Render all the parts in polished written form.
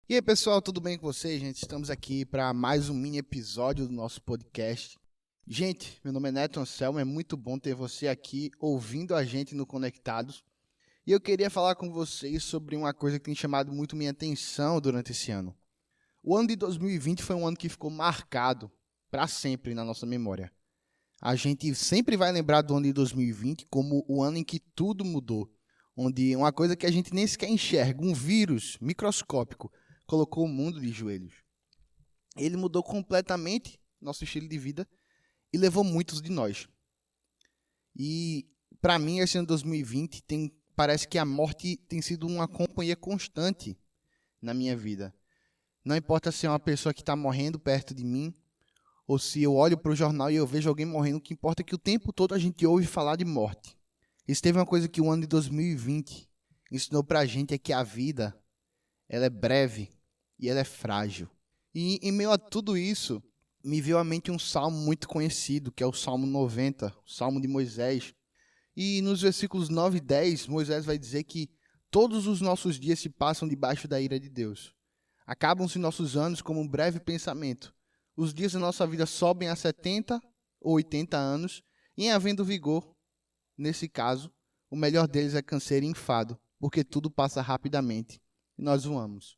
E aí, pessoal, tudo bem com vocês, gente? Estamos aqui para mais um mini episódio do nosso podcast. Gente, meu nome é Neto Anselmo, é muito bom ter você aqui ouvindo a gente no Conectados. E eu queria falar com vocês sobre uma coisa que tem chamado muito minha atenção durante esse ano. O ano de 2020 foi um ano que ficou marcado para sempre na nossa memória. A gente sempre vai lembrar do ano de 2020 como o ano em que tudo mudou, onde uma coisa que a gente nem sequer enxerga, um vírus microscópico, colocou o mundo de joelhos. Ele mudou completamente nosso estilo de vida e levou muitos de nós. E, para mim, esse ano 2020 parece que a morte tem sido uma companhia constante na minha vida. Não importa se é uma pessoa que está morrendo perto de mim, ou se eu olho para o jornal e eu vejo alguém morrendo, o que importa é que o tempo todo a gente ouve falar de morte. E se teve uma coisa que o ano de 2020 ensinou para a gente é que a vida ela é breve e ela é frágil. E em meio a tudo isso, me veio à mente um salmo muito conhecido, que é o Salmo 90, o Salmo de Moisés. E nos versículos 9 e 10, Moisés vai dizer que todos os nossos dias se passam debaixo da ira de Deus. Acabam-se nossos anos como um breve pensamento. Os dias da nossa vida sobem a 70 ou 80 anos, e em havendo vigor, nesse caso, o melhor deles é canseiro e enfado, porque tudo passa rapidamente, e nós voamos.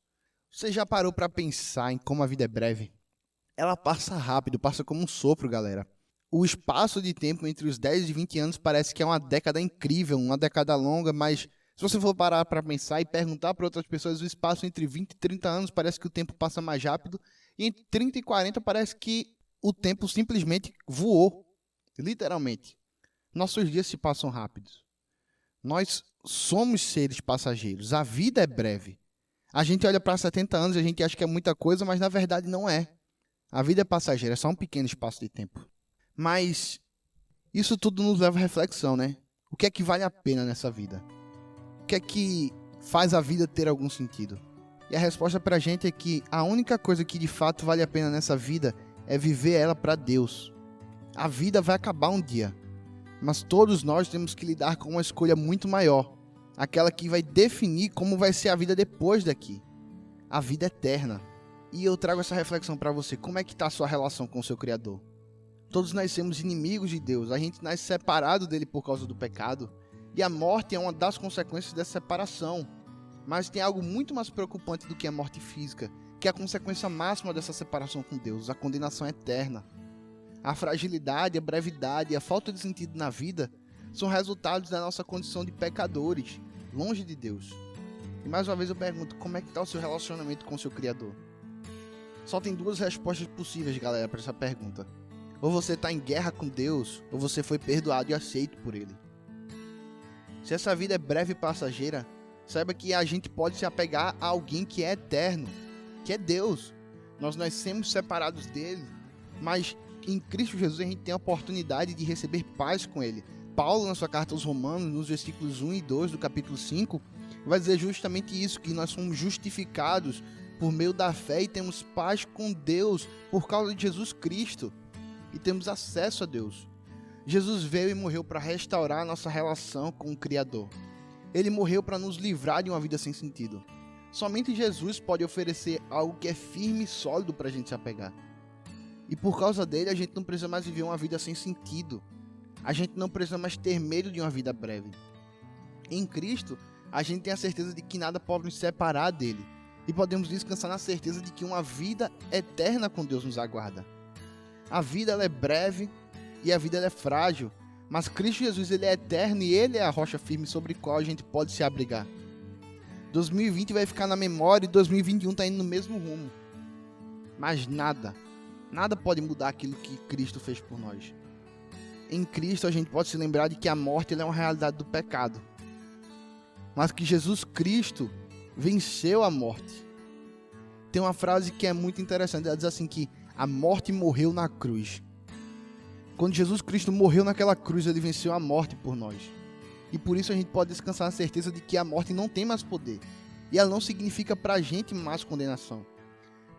Você já parou para pensar em como a vida é breve? Ela passa rápido, passa como um sopro, galera. O espaço de tempo entre os 10 e 20 anos parece que é uma década incrível, uma década longa, mas se você for parar para pensar e perguntar para outras pessoas, o espaço entre 20 e 30 anos parece que o tempo passa mais rápido, e entre 30 e 40 parece que o tempo simplesmente voou, literalmente. Nossos dias se passam rápidos. Nós somos seres passageiros, a vida é breve. A gente olha para 70 anos e a gente acha que é muita coisa, mas na verdade não é. A vida é passageira, é só um pequeno espaço de tempo. Mas isso tudo nos leva à reflexão, né? O que é que vale a pena nessa vida? O que é que faz a vida ter algum sentido? E a resposta para a gente é que a única coisa que de fato vale a pena nessa vida é viver ela para Deus. A vida vai acabar um dia, mas todos nós temos que lidar com uma escolha muito maior, aquela que vai definir como vai ser a vida depois daqui. A vida eterna. E eu trago essa reflexão para você. Como é que está a sua relação com o seu Criador? Todos nascemos inimigos de Deus. A gente nasce separado dele por causa do pecado. E a morte é uma das consequências dessa separação. Mas tem algo muito mais preocupante do que a morte física, que é a consequência máxima dessa separação com Deus, a condenação eterna. A fragilidade, a brevidade e a falta de sentido na vida são resultados da nossa condição de pecadores, longe de Deus. E mais uma vez eu pergunto, como é que está o seu relacionamento com o seu Criador? Só tem duas respostas possíveis, galera, para essa pergunta. Ou você está em guerra com Deus, ou você foi perdoado e aceito por Ele. Se essa vida é breve e passageira, saiba que a gente pode se apegar a alguém que é eterno, que é Deus. Nós nascemos separados dele, mas em Cristo Jesus a gente tem a oportunidade de receber paz com Ele. Paulo, na sua carta aos Romanos, nos versículos 1 e 2 do capítulo 5, vai dizer justamente isso, que nós somos justificados por meio da fé e temos paz com Deus por causa de Jesus Cristo. E temos acesso a Deus. Jesus veio e morreu para restaurar a nossa relação com o Criador. Ele morreu para nos livrar de uma vida sem sentido. Somente Jesus pode oferecer algo que é firme e sólido para a gente se apegar. E por causa dele a gente não precisa mais viver uma vida sem sentido. A gente não precisa mais ter medo de uma vida breve. Em Cristo, a gente tem a certeza de que nada pode nos separar dele. E podemos descansar na certeza de que uma vida eterna com Deus nos aguarda. A vida ela é breve e a vida ela é frágil, mas Cristo Jesus ele é eterno e ele é a rocha firme sobre a qual a gente pode se abrigar. 2020 vai ficar na memória e 2021 está indo no mesmo rumo. Mas nada pode mudar aquilo que Cristo fez por nós. Em Cristo a gente pode se lembrar de que a morte ela é uma realidade do pecado, mas que Jesus Cristo venceu a morte. Tem uma frase que é muito interessante, ela diz assim que a morte morreu na cruz. Quando Jesus Cristo morreu naquela cruz, ele venceu a morte por nós. E por isso a gente pode descansar na certeza de que a morte não tem mais poder. e ela não significa para a gente mais condenação.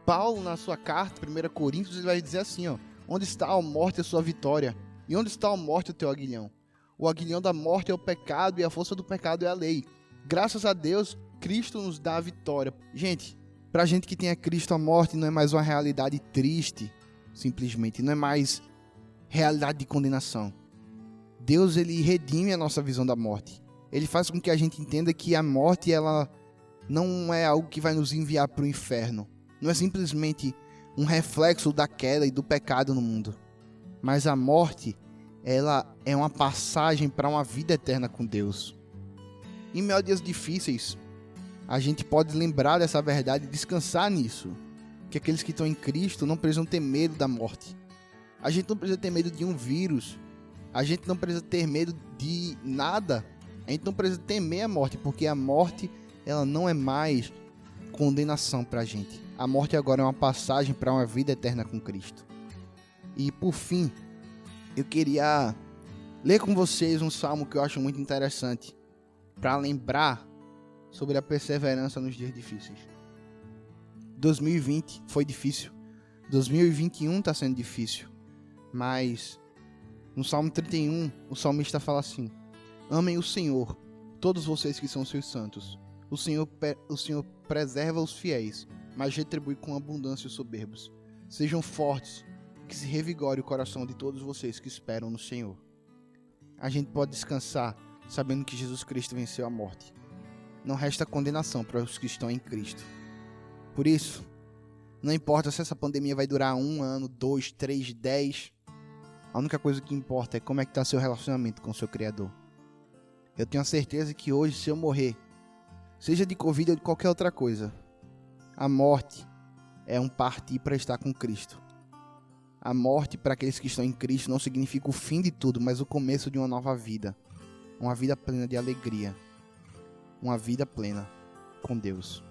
Paulo, na sua carta, 1 Coríntios, ele vai dizer assim, ó: onde está a morte, a sua vitória? E onde está a morte, o teu aguilhão? O aguilhão da morte é o pecado e a força do pecado é a lei. Graças a Deus, Cristo nos dá a vitória. Gente, pra gente que tem a Cristo, a morte não é mais uma realidade triste, simplesmente. Não é mais realidade de condenação. Deus, ele redime a nossa visão da morte. Ele faz com que a gente entenda que a morte, ela não é algo que vai nos enviar para o inferno. Não é simplesmente um reflexo da queda e do pecado no mundo. Mas a morte, ela é uma passagem para uma vida eterna com Deus. Em meio a dias difíceis, a gente pode lembrar dessa verdade e descansar nisso. Que aqueles que estão em Cristo não precisam ter medo da morte. A gente não precisa ter medo de um vírus. A gente não precisa ter medo de nada. A gente não precisa temer a morte, porque a morte, ela não é mais condenação para a gente. A morte agora é uma passagem para uma vida eterna com Cristo. E por fim, eu queria ler com vocês um salmo que eu acho muito interessante, para lembrar sobre a perseverança nos dias difíceis. 2020 foi difícil. 2021 está sendo difícil. Mas no Salmo 31, o salmista fala assim: amem o Senhor, todos vocês que são seus santos. O Senhor preserva os fiéis, mas retribui com abundância os soberbos. Sejam fortes, que se revigore o coração de todos vocês que esperam no Senhor. A gente pode descansar sabendo que Jesus Cristo venceu a morte. Não resta condenação para os que estão em Cristo. Por isso, não importa se essa pandemia vai durar 1 ano, 2, 3, 10. A única coisa que importa é como é que está seu relacionamento com o seu Criador. Eu tenho a certeza que hoje, se eu morrer, seja de Covid ou de qualquer outra coisa, a morte é um partir para estar com Cristo. A morte para aqueles que estão em Cristo não significa o fim de tudo, mas o começo de uma nova vida. Uma vida plena de alegria. Uma vida plena com Deus.